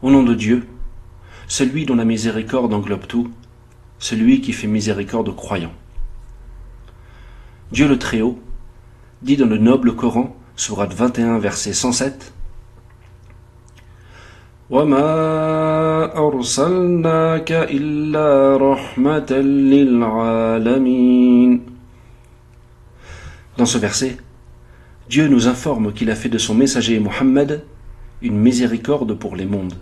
Au nom de Dieu, celui dont la miséricorde englobe tout, celui qui fait miséricorde aux croyants. Dieu le Très-Haut dit dans le noble Coran, sourate 21, verset 107, وَمَا أَرْسَلْنَاكَ إِلَّا رَحْمَةً لِلْعَالَمِينَ. Dans ce verset, Dieu nous informe qu'il a fait de son messager Mohammed une miséricorde pour les mondes.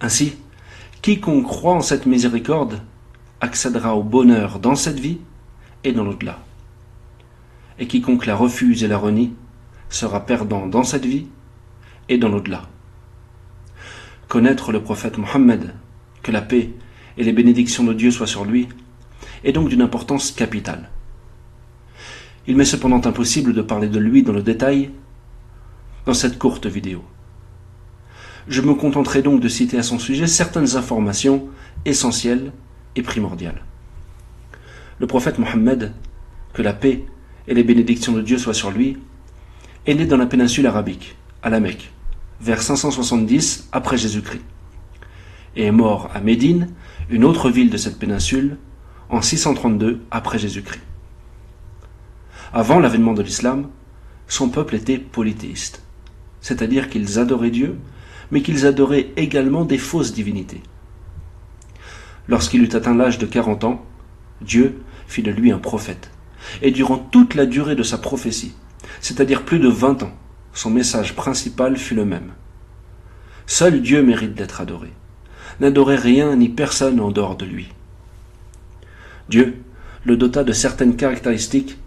Ainsi, quiconque croit en cette miséricorde accédera au bonheur dans cette vie et dans l'au-delà. Et quiconque la refuse et la renie sera perdant dans cette vie et dans l'au-delà. Connaître le prophète Mohammed, que la paix et les bénédictions de Dieu soient sur lui, est donc d'une importance capitale. Il m'est cependant impossible de parler de lui dans le détail dans cette courte vidéo. Je me contenterai donc de citer à son sujet certaines informations essentielles et primordiales. Le prophète Mohammed, que la paix et les bénédictions de Dieu soient sur lui, est né dans la péninsule arabique, à la Mecque, vers 570 après Jésus-Christ, et est mort à Médine, une autre ville de cette péninsule, en 632 après Jésus-Christ. Avant l'avènement de l'islam, son peuple était polythéiste, c'est-à-dire qu'ils adoraient Dieu, mais qu'ils adoraient également des fausses divinités. Lorsqu'il eut atteint l'âge de 40 ans, Dieu fit de lui un prophète, et durant toute la durée de sa prophétie, c'est-à-dire plus de 20 ans, son message principal fut le même. Seul Dieu mérite d'être adoré. N'adorez rien ni personne en dehors de lui. Dieu le dota de certaines caractéristiques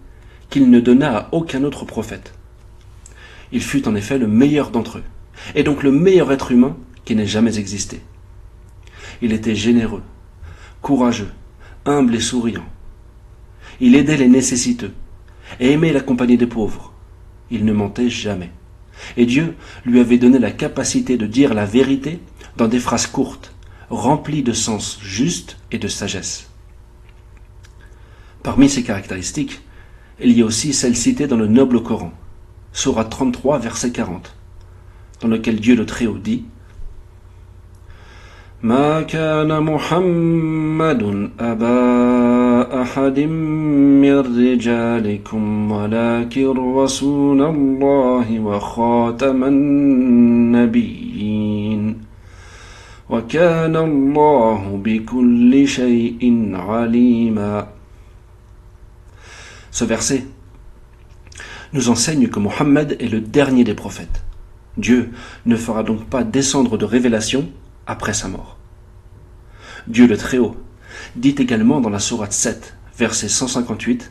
qu'il ne donna à aucun autre prophète. Il fut en effet le meilleur d'entre eux, et donc le meilleur être humain qui n'ait jamais existé. Il était généreux, courageux, humble et souriant. Il aidait les nécessiteux et aimait la compagnie des pauvres. Il ne mentait jamais. Et Dieu lui avait donné la capacité de dire la vérité dans des phrases courtes, remplies de sens juste et de sagesse. Parmi ces caractéristiques, il y a aussi celle citée dans le noble Coran, sourate 33, verset 40, dans lequel Dieu le Très-Haut dit « Ma kana Muhammadun aba ahadim min rijalikum walakin rasulallahi wa khataman nabiyyin wa kana Allahu bikulli shay'in alima » Ce verset nous enseigne que Mohammed est le dernier des prophètes. Dieu ne fera donc pas descendre de révélation après sa mort. Dieu le Très-Haut dit également dans la sourate 7, verset 158,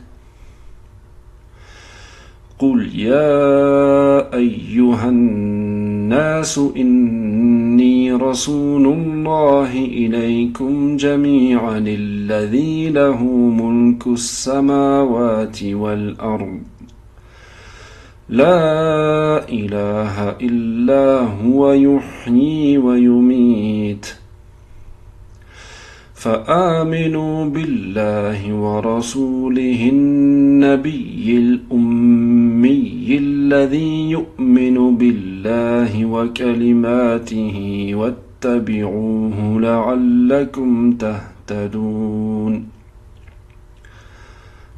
« Qul ya ayyuhan nasu inni rasulullahi ilaykum jami'an alladhi lahu mulku samawati wal ard. La ilaha illa huwa yuhyi wa yumit. فآمنوا بالله ورسوله النبي الأمي الذي يؤمن بالله وكلماته واتبعوه لعلكم تهتدون.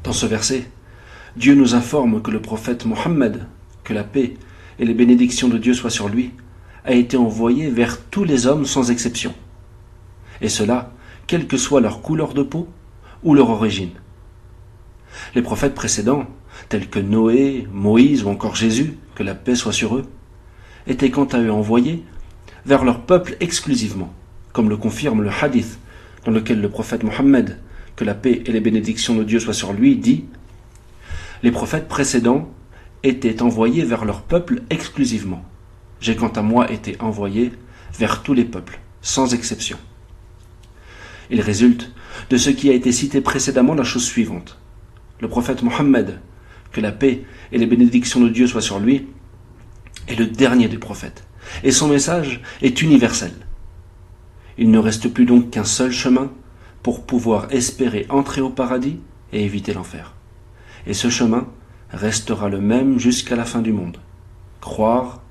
Dans ce verset, Dieu nous informe que le prophète Mohammed, que la paix et les bénédictions de Dieu soient sur lui, a été envoyé vers tous les hommes sans exception. Et cela, quelle que soit leur couleur de peau ou leur origine. Les prophètes précédents, tels que Noé, Moïse ou encore Jésus, que la paix soit sur eux, étaient quant à eux envoyés vers leur peuple exclusivement, comme le confirme le hadith dans lequel le prophète Mohammed, que la paix et les bénédictions de Dieu soient sur lui, dit « Les prophètes précédents étaient envoyés vers leur peuple exclusivement. J'ai quant à moi été envoyé vers tous les peuples, sans exception. » Il résulte de ce qui a été cité précédemment la chose suivante. Le prophète Mohammed, que la paix et les bénédictions de Dieu soient sur lui, est le dernier des prophètes, et son message est universel. Il ne reste plus donc qu'un seul chemin pour pouvoir espérer entrer au paradis et éviter l'enfer. Et ce chemin restera le même jusqu'à la fin du monde. Croire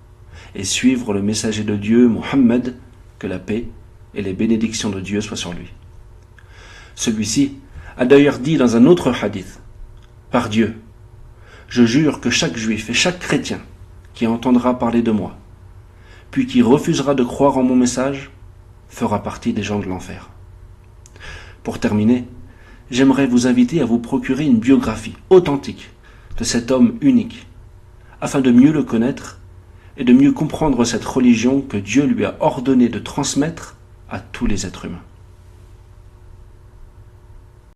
et suivre le messager de Dieu, Mohammed, que la paix et les bénédictions de Dieu soient sur lui. Celui-ci a d'ailleurs dit dans un autre hadith, « Par Dieu, je jure que chaque juif et chaque chrétien qui entendra parler de moi, puis qui refusera de croire en mon message, fera partie des gens de l'enfer. » Pour terminer, j'aimerais vous inviter à vous procurer une biographie authentique de cet homme unique, afin de mieux le connaître et de mieux comprendre cette religion que Dieu lui a ordonné de transmettre à tous les êtres humains.